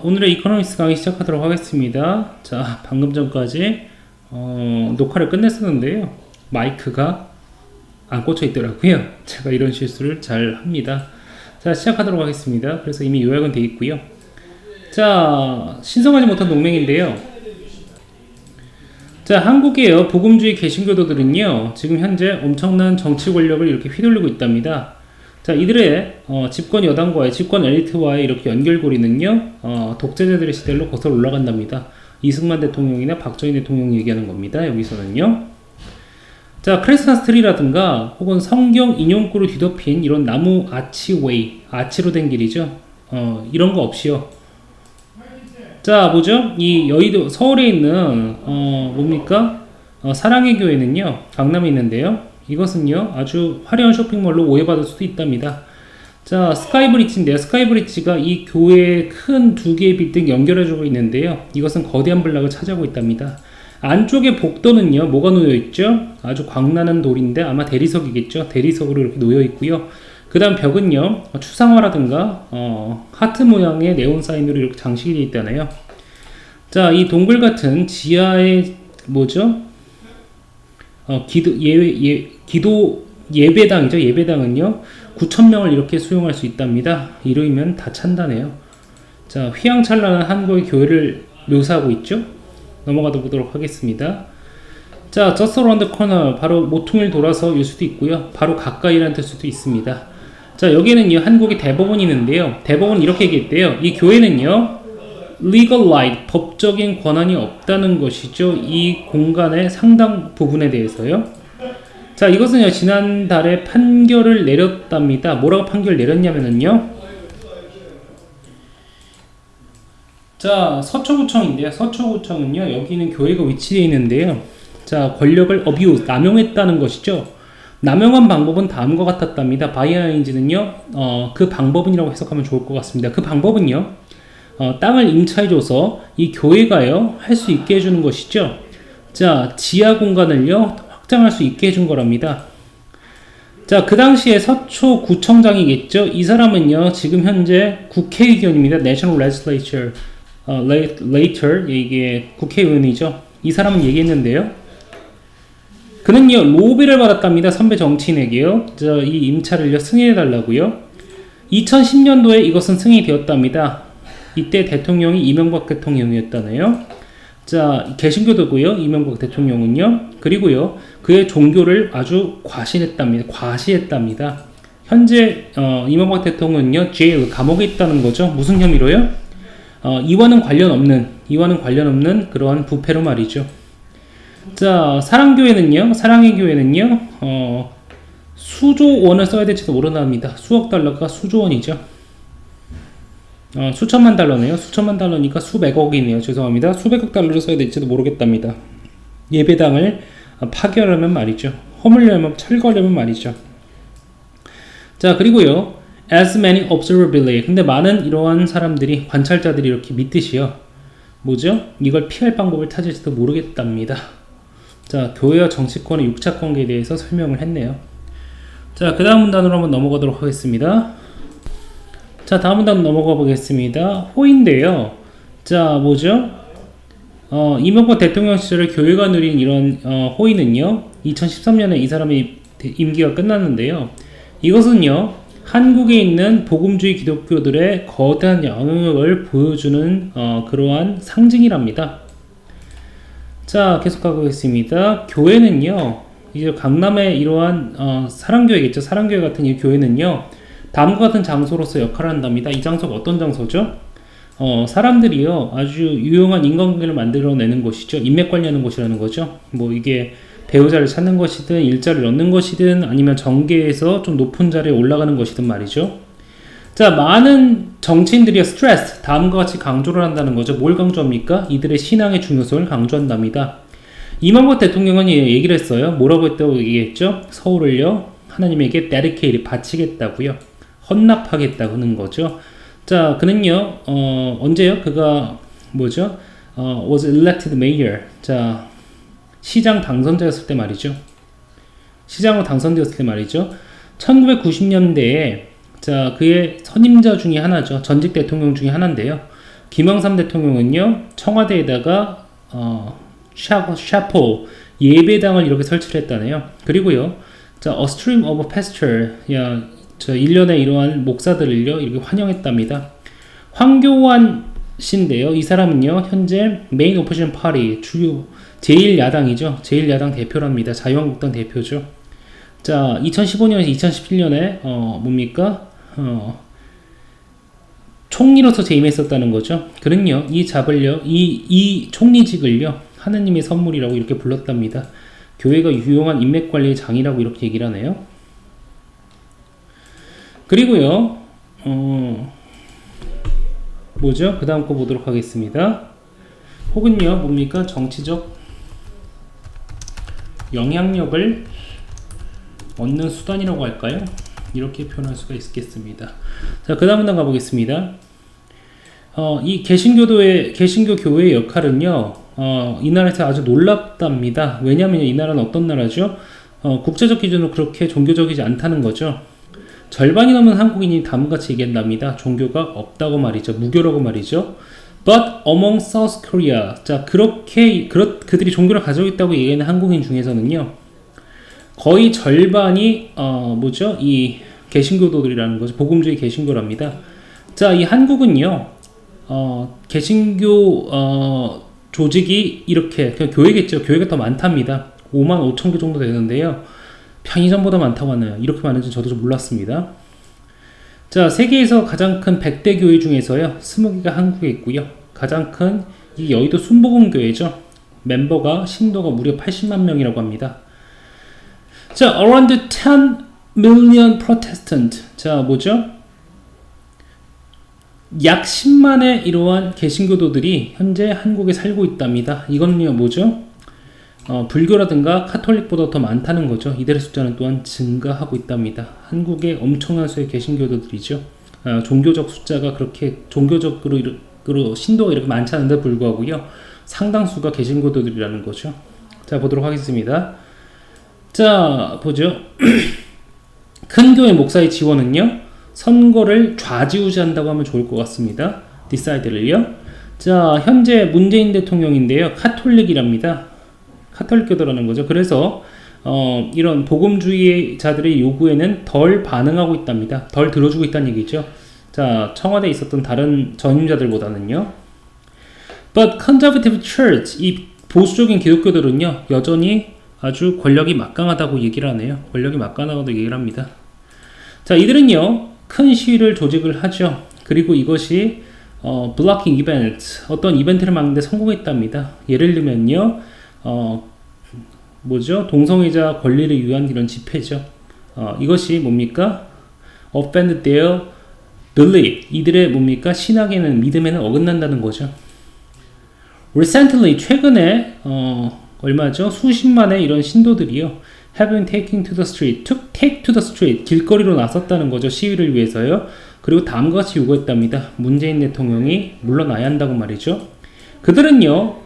오늘의 이코노믹스 강의 시작하도록 하겠습니다. 자, 방금 전까지 녹화를 끝냈었는데요. 마이크가 안 꽂혀 있더라고요. 제가 이런 실수를 잘 합니다. 자, 시작하도록 하겠습니다. 그래서 이미 요약은 되어 있고요. 자, 신성하지 못한 동맹인데요. 자, 한국의 복음주의 개신교도들은요, 지금 현재 엄청난 정치 권력을 이렇게 휘둘리고 있답니다. 자, 이들의 집권 여당과의 집권 엘리트와의 이렇게 연결고리는요, 독재자들의 시대로 거슬러 올라간답니다. 이승만 대통령이나 박정희 대통령 얘기하는 겁니다. 여기서는요. 자, 크리스마스 트리라든가 혹은 성경 인용구로 뒤덮인 이런 나무 아치웨이, 아치로 된 길이죠. 이런 거 없이요. 자, 뭐죠? 이 여의도 서울에 있는 뭡니까? 사랑의 교회는요, 강남에 있는데요. 이것은요, 아주 화려한 쇼핑몰로 오해받을 수도 있답니다. 자, 스카이브리지인데요. 스카이브리지가 이 교회의 큰 두 개의 빌딩 연결해주고 있는데요. 이것은 거대한 블락을 차지하고 있답니다. 안쪽에 복도는요, 뭐가 놓여있죠? 아주 광나는 돌인데 아마 대리석이겠죠? 대리석으로 이렇게 놓여있고요. 그 다음 벽은요, 추상화라든가 하트 모양의 네온 사인으로 이렇게 장식이 되어 있다네요. 자, 이 동굴 같은 지하의 뭐죠? 기도 예배당이죠. 예배당은요 9,000명을 이렇게 수용할 수 있답니다. 이러면 다 찬다네요. 자, 휘황찬란한 한국의 교회를 묘사하고 있죠. 넘어가 보도록 하겠습니다. 자, just around the corner, 바로 모퉁이를 돌아서일 수도 있고요, 바로 가까이라는 뜻일 수도 있습니다. 자, 여기에는요 한국의 대법원이 있는데요, 대법원은 이렇게 얘기했대요. 이 교회는요 legal right, 법적인 권한이 없다는 것이죠. 이 공간의 상당 부분에 대해서요. 자, 이것은요, 지난달에 판결을 내렸답니다. 뭐라고 판결을 내렸냐면요. 자, 서초구청인데요. 서초구청은요, 여기는 교회가 위치되어 있는데요. 자, 권력을 abuse, 남용했다는 것이죠. 남용한 방법은 다음과 같았답니다. 바이아인지는요, 그 방법은이라고 해석하면 좋을 것 같습니다. 그 방법은요, 땅을 임차해줘서 이 교회가요 할 수 있게 해주는 것이죠. 자, 지하 공간을요 확장할 수 있게 해준 거랍니다. 자, 그 당시에 서초구청장이겠죠. 이 사람은요 지금 현재 국회의원입니다. National Legislature, later 이게 국회의원이죠. 이 사람은 얘기했는데요. 그는요 로비를 받았답니다. 선배 정치인에게요. 자, 이 임차를요 승인해달라고요. 2010년도에 이것은 승인이 되었답니다. 이때 대통령이 이명박 대통령이었다네요. 자, 개신교도고요. 이명박 대통령은요. 그리고요, 그의 종교를 아주 과시했답니다. 현재 이명박 대통령은요, 제일 감옥에 있다는 거죠. 무슨 혐의로요? 이와는 관련 없는 그러한 부패로 말이죠. 자, 사랑교회는요, 사랑의 교회는요, 수조 원을 써야 될지도 모른답니다. 수억 달러가 수조 원이죠. 수천만 달러네요. 수천만 달러니까 수백억이네요. 죄송합니다. 수백억 달러를 써야 될지도 모르겠답니다. 예배당을 파괴하려면 말이죠. 허물려면, 철거하려면 말이죠. 자, 그리고요, as many observer believe. 근데 많은 이러한 사람들이, 관찰자들이 이렇게 믿듯이요, 뭐죠? 이걸 피할 방법을 찾을지도 모르겠답니다. 자, 교회와 정치권의 육착관계에 대해서 설명을 했네요. 자, 그 다음 문단으로 한번 넘어가도록 하겠습니다. 자, 다음 문단 넘어가 보겠습니다. 호인데요. 자, 뭐죠? 이명박 대통령 시절에 교회가 누린 이런 호의는요, 2013년에 이 사람의 임기가 끝났는데요. 이것은요, 한국에 있는 복음주의 기독교들의 거대한 영향력을 보여주는 그러한 상징이랍니다. 자, 계속하고 있습니다. 교회는요, 이제 강남의 이러한 사랑교회겠죠. 사랑교회 같은 이 교회는요, 다음과 같은 장소로서 역할을 한답니다. 이 장소가 어떤 장소죠? 사람들이요 아주 유용한 인간관계를 만들어내는 곳이죠. 인맥 관리하는 곳이라는 거죠. 뭐 이게 배우자를 찾는 것이든 일자리를 얻는 것이든 아니면 정계에서 좀 높은 자리에 올라가는 것이든 말이죠. 자, 많은 정치인들이 스트레스, 다음과 같이 강조를 한다는 거죠. 뭘 강조합니까? 이들의 신앙의 중요성을 강조한답니다. 이명박 대통령은 얘기를 했어요. 뭐라고 했다고 얘기했죠? 서울을요 하나님에게 dedicate, 바치겠다고요. 헌납하겠다는 거죠. 자, 그는요, 언제요? 그가, 뭐죠? was elected mayor. 자, 시장 당선자였을 때 말이죠. 시장으로 당선되었을 때 말이죠. 1990년대에, 자, 그의 선임자 중에 하나죠. 전직 대통령 중에 하나인데요. 김영삼 대통령은요, 청와대에다가 샤포 예배당을 이렇게 설치를 했다네요. 그리고요, 자, A Stream of Pasture, 야, 저 일련의 이러한 목사들을요 이렇게 환영했답니다. 황교안 씨인데요, 이 사람은요 현재 메인 오포지션 파티 주요 제1야당이죠. 제1야당 대표랍니다. 자유한국당 대표죠. 자, 2015년에서 2017년에 뭡니까? 총리로서 재임했었다는 거죠. 그는요, 이 잡을요, 이 총리직을요, 하느님의 선물이라고 이렇게 불렀답니다. 교회가 유용한 인맥관리의 장이라고 이렇게 얘기를 하네요. 그리고요, 뭐죠? 그 다음 거 보도록 하겠습니다. 혹은요, 뭡니까? 정치적 영향력을 얻는 수단이라고 할까요? 이렇게 표현할 수가 있겠습니다. 자, 그 다음 문단 가보겠습니다. 이 개신교 교회의 역할은요, 이 나라에서 아주 놀랍답니다. 왜냐하면 이 나라는 어떤 나라죠? 국제적 기준으로 그렇게 종교적이지 않다는 거죠. 절반이 넘는 한국인이 다음같이 얘기한답니다. 종교가 없다고 말이죠. 무교라고 말이죠. But among South Korea, 자, 그들이 종교를 가지고 있다고 얘기하는 한국인 중에서는요, 거의 절반이 뭐죠? 이 개신교도들이라는 거죠. 복음주의 개신교랍니다. 자, 이 한국은요, 개신교 조직이 이렇게 그냥 교회겠죠. 교회가 더 많답니다. 5만 5천 개 정도 되는데요. 편의점보다 많다고 하네요. 이렇게 많은지 저도 좀 몰랐습니다. 자, 세계에서 가장 큰 100대 교회 중에서요, 20개가 한국에 있고요. 가장 큰 이 여의도 순복음교회죠. 멤버가 신도가 무려 80만 명이라고 합니다. 자, around 10 million Protestant. 자, 뭐죠? 약 10만의 이러한 개신교도들이 현재 한국에 살고 있답니다. 이건요, 뭐죠? 불교라든가 카톨릭보다 더 많다는 거죠. 이들의 숫자는 또한 증가하고 있답니다. 한국에 엄청난 수의 개신교도들이죠. 종교적 숫자가 그렇게 종교적으로 신도가 이렇게 많지 않은데 불구하고요, 상당수가 개신교도들이라는 거죠. 자, 보도록 하겠습니다. 자, 보죠. 큰 교회 목사의 지원은요, 선거를 좌지우지한다고 하면 좋을 것 같습니다. 디사이드를요. 자, 현재 문재인 대통령인데요, 카톨릭이랍니다. 카톨릭교도라는 거죠. 그래서 이런 복음주의자들의 요구에는 덜 반응하고 있답니다. 덜 들어주고 있다는 얘기죠. 자, 청와대에 있었던 다른 전임자들보다는요. But conservative church, 이 보수적인 기독교들은요, 여전히 아주 권력이 막강하다고 얘기를 하네요. 권력이 막강하다고 얘기를 합니다. 자, 이들은요, 큰 시위를 조직을 하죠. 그리고 이것이 blocking event, 어떤 이벤트를 막는데 성공했답니다. 예를 들면요, 뭐죠? 동성애자 권리를 위한 이런 집회죠. 이것이 뭡니까? offend their belief, 이들의 뭡니까? 신학에는, 믿음에는 어긋난다는 거죠. recently, 최근에 얼마죠? 수십만의 이런 신도들이요, have been taken to the street, take to the street, 길거리로 나섰다는 거죠. 시위를 위해서요. 그리고 다음과 같이 요구했답니다. 문재인 대통령이 물러나야 한다고 말이죠. 그들은요,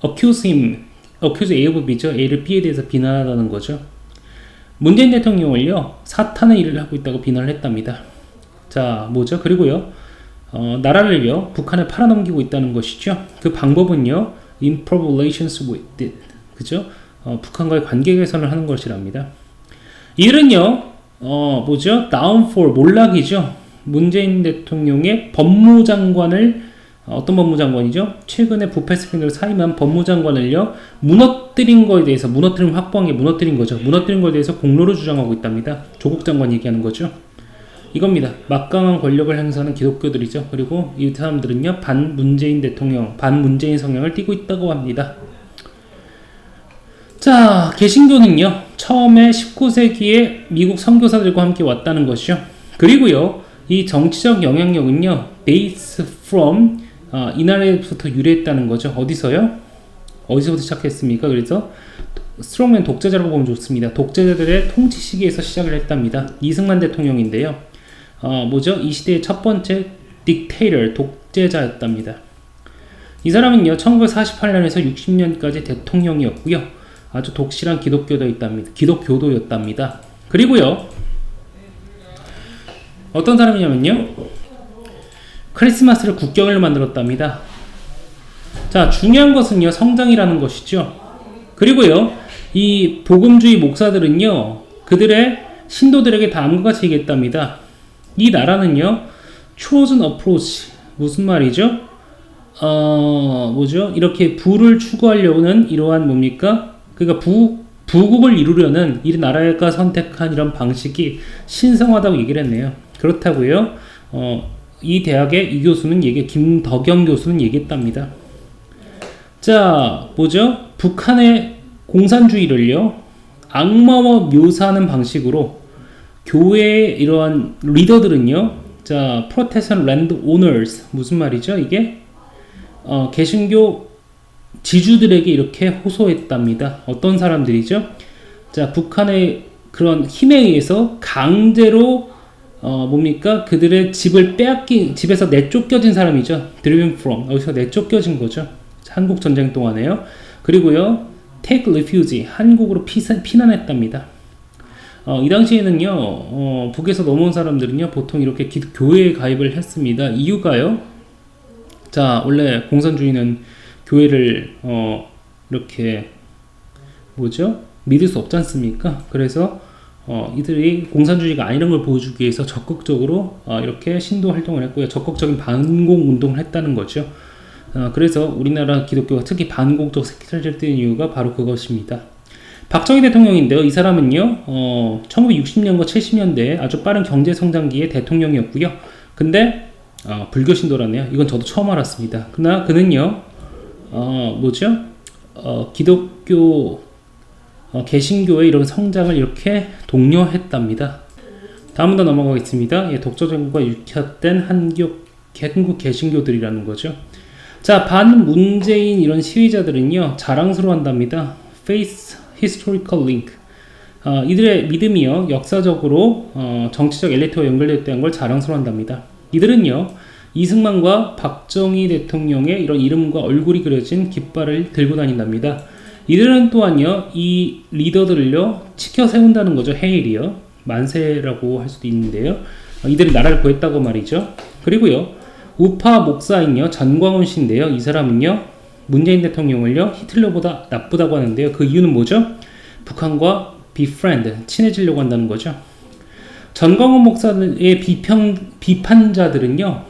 accuse A of B죠. A를 B에 대해서 비난하다는 거죠. 문재인 대통령을요, 사탄의 일을 하고 있다고 비난을 했답니다. 자, 뭐죠? 그리고요, 나라를요, 북한에 팔아넘기고 있다는 것이죠. 그 방법은요, improve relations with it, 그죠? 북한과의 관계 개선을 하는 것이랍니다. 이들은요, 뭐죠? downfall, 몰락이죠. 문재인 대통령의 법무장관을, 어떤 법무장관이죠? 최근에 부패 스캔들로 사임한 법무장관을요, 무너뜨린 거에 대해서, 무너뜨림 확보한 게 무너뜨린 거죠. 무너뜨린 거에 대해서 공로를 주장하고 있답니다. 조국 장관 얘기하는 거죠. 이겁니다. 막강한 권력을 행사하는 기독교들이죠. 그리고 이 사람들은요, 반문재인 대통령, 반문재인 성향을 띠고 있다고 합니다. 자, 개신교는요, 처음에 19세기에 미국 선교사들과 함께 왔다는 것이죠. 그리고요, 이 정치적 영향력은요, dates from, 이 나라에서부터 유래했다는 거죠. 어디서요? 어디서부터 시작했습니까? 그래서 스트롱맨 독재자라고 보면 좋습니다. 독재자들의 통치 시기에서 시작을 했답니다. 이승만 대통령인데요. 뭐죠? 이 시대의 첫 번째 dictator, 독재자였답니다. 이 사람은요, 1948년에서 60년까지 대통령이었고요. 아주 독실한 기독교도였답니다. 그리고요, 어떤 사람이냐면요, 크리스마스를 국경일로 만들었답니다. 자, 중요한 것은요, 성장이라는 것이죠. 그리고요, 이 복음주의 목사들은요, 그들의 신도들에게 다음과 같이 얘기했답니다. 이 나라는요, chosen approach, 무슨 말이죠? 뭐죠? 이렇게 부를 추구하려는 이러한 뭡니까? 그러니까 부국을 이루려는 이 나라가 선택한 이런 방식이 신성하다고 얘기를 했네요. 그렇다고요. 이 대학의 이 교수는 김덕영 교수는 얘기했답니다. 자, 뭐죠? 북한의 공산주의를요, 악마와 묘사하는 방식으로 교회의 이러한 리더들은요, 자, 프로테스탄 랜드 오너스, 무슨 말이죠? 이게 개신교 지주들에게 이렇게 호소했답니다. 어떤 사람들이죠? 자, 북한의 그런 힘에 의해서 강제로 뭡니까? 그들의 집을 집에서 내쫓겨진 사람이죠. driven from, 여기서 내쫓겨진 거죠. 한국 전쟁 동안에요. 그리고요, take refuge, 한국으로 피난했답니다. 이 당시에는요, 북에서 넘어온 사람들은요, 보통 이렇게 교회에 가입을 했습니다. 이유가요, 자, 원래 공산주의는 교회를, 이렇게, 뭐죠? 믿을 수 없지 않습니까? 그래서, 이들이 공산주의가 아니라는 걸 보여주기 위해서 적극적으로, 이렇게 신도 활동을 했고요. 적극적인 반공 운동을 했다는 거죠. 그래서 우리나라 기독교가 특히 반공적 색깔을 띠는 이유가 바로 그것입니다. 박정희 대통령인데요. 이 사람은요, 1960년과 70년대에 아주 빠른 경제 성장기의 대통령이었고요. 근데 불교 신도라네요. 이건 저도 처음 알았습니다. 그러나 그는요, 뭐죠? 기독교 개신교의 이런 성장을 이렇게 독려했답니다. 다음으로 넘어가겠습니다. 독자적과 유ఖ్했던 한국 개신교들이라는 거죠. 자, 반문재인 이런 시위자들은요, 자랑스러워한답니다. Faith Historical Link. 이들의 믿음이요, 역사적으로 정치적 엘리트와 연결되었다는 걸 자랑스러워한답니다. 이들은요, 이승만과 박정희 대통령의 이런 이름과 얼굴이 그려진 깃발을 들고 다닌답니다. 이들은 또한요, 이 리더들을요, 치켜 세운다는 거죠. 해일이요. 만세라고 할 수도 있는데요. 이들이 나라를 구했다고 말이죠. 그리고요, 우파 목사인요, 전광훈 씨인데요. 이 사람은요, 문재인 대통령을요, 히틀러보다 나쁘다고 하는데요. 그 이유는 뭐죠? 북한과 befriend, 친해지려고 한다는 거죠. 전광훈 목사의 비판자들은요,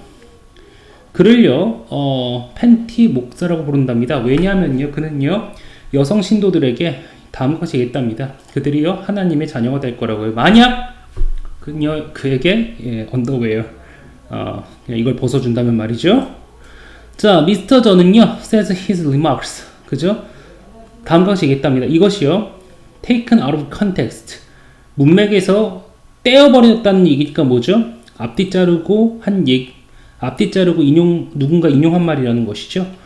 그를요, 팬티 목사라고 부른답니다. 왜냐하면요, 그는요, 여성 신도들에게 다음과 같이 얘기했답니다. 그들이요, 하나님의 자녀가 될 거라고요. 만약 그에게 언더웨어, 이걸 벗어준다면 말이죠. 자, 미스터 저는요, says his remarks, 그죠? 다음과 같이 얘기했답니다. 이것이요, taken out of context, 문맥에서 떼어버렸다는 얘기니까 뭐죠? 앞뒤 자르고 누군가 인용한 말이라는 것이죠.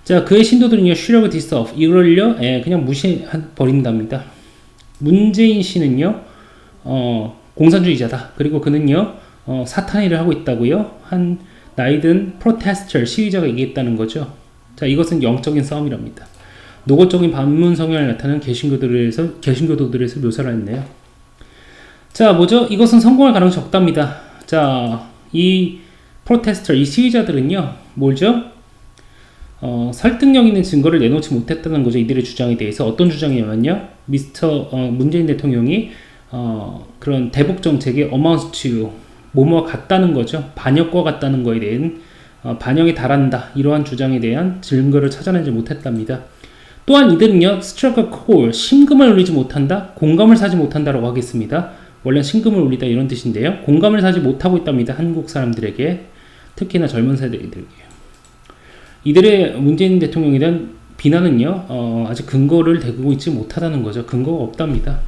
자, 그의 신도들은요, shrug this off, 이걸요, 그냥 무시버린답니다. 문재인 씨는요, 공산주의자다. 그리고 그는요, 사탄 일을 하고 있다고요, 한 나이든 프로테스터 시위자가 얘기했다는 거죠. 자, 이것은 영적인 싸움이랍니다. 노골적인 반문 성향을 나타내는 개신교도들에서 묘사를 했네요. 자, 뭐죠? 이것은 성공할 가능성이 적답니다. 자, 이 프로테스터, 이 시위자들은요, 뭐죠? 설득력 있는 증거를 내놓지 못했다는 거죠. 이들의 주장에 대해서. 어떤 주장이냐면요, 문재인 대통령이 그런 대북 정책에 amounts to 뭐뭐와 같다는 거죠. 반역과 같다는 거에 대한 반역에 달한다, 이러한 주장에 대한 증거를 찾아내지 못했답니다. 또한 이들은요, struck a chord, 심금을 울리지 못한다, 공감을 사지 못한다라고 하겠습니다. 원래는 심금을 울리다 이런 뜻인데요, 공감을 사지 못하고 있답니다. 한국 사람들에게, 특히나 젊은 세대들에게. 이들의 문재인 대통령에 대한 비난은요, 아직 근거를 대고 있지 못하다는 거죠. 근거가 없답니다.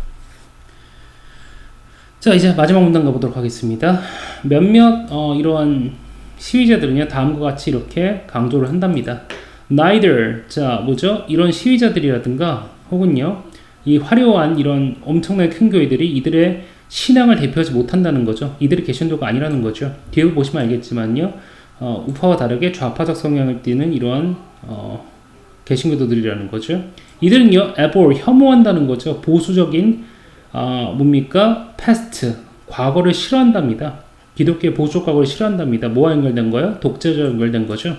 자, 이제 마지막 문단 가보도록 하겠습니다. 몇몇 이러한 시위자들은요, 다음과 같이 이렇게 강조를 한답니다. Neither, 자, 뭐죠? 이런 시위자들이라든가 혹은요, 이 화려한 이런 엄청나게 큰 교회들이 이들의 신앙을 대표하지 못한다는 거죠. 이들이 개신교가 아니라는 거죠. 뒤에 보시면 알겠지만요, 우파와 다르게 좌파적 성향을 띠는 이러한 개신교도들이라는 거죠. 이들은요, abhor, 혐오한다는 거죠. 보수적인 뭡니까? past, 과거를 싫어한답니다. 기독교의 보수 각오를 싫어한답니다. 뭐와 연결된 거예요? 독재자와 연결된 거죠.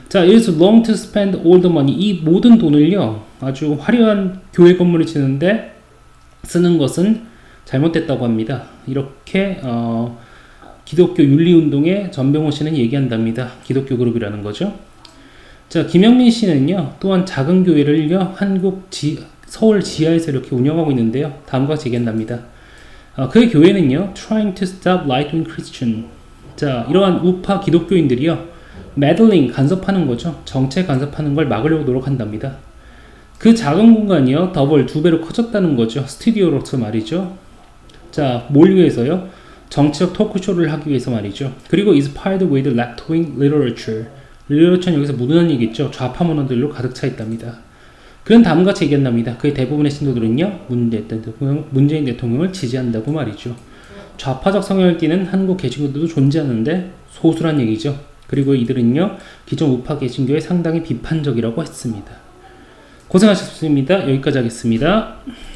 자, is wrong to spend all the money. 이 모든 돈을요, 아주 화려한 교회 건물을 짓는데 쓰는 것은 잘못됐다고 합니다. 이렇게 기독교 윤리운동의 전병호 씨는 얘기한답니다. 기독교 그룹이라는 거죠. 자, 김영민 씨는요, 또한 작은 교회를요, 서울 지하에서 이렇게 운영하고 있는데요. 다음과 같이 얘기한답니다. 그의 교회는요, trying to stop right-wing Christian. 자, 이러한 우파 기독교인들이요, meddling, 간섭하는 거죠. 정책 간섭하는 걸 막으려고 노력한답니다. 그 작은 공간이요, 더블 2배로 커졌다는 거죠. 스튜디오로서 말이죠. 자, 뭘 위해서요? 정치적 토크쇼를 하기 위해서 말이죠. 그리고 is fired with left-wing literature. 리터처는 여기서 무난한 얘기겠죠. 좌파 문화들로 가득 차 있답니다. 그런 다음과 같이 얘기한답니다. 그의 대부분의 신도들은요, 문재인 대통령을 지지한다고 말이죠. 좌파적 성향을 띠는 한국 개신교들도 존재하는데 소수란 얘기죠. 그리고 이들은요, 기존 우파 개신교에 상당히 비판적이라고 했습니다. 고생하셨습니다. 여기까지 하겠습니다.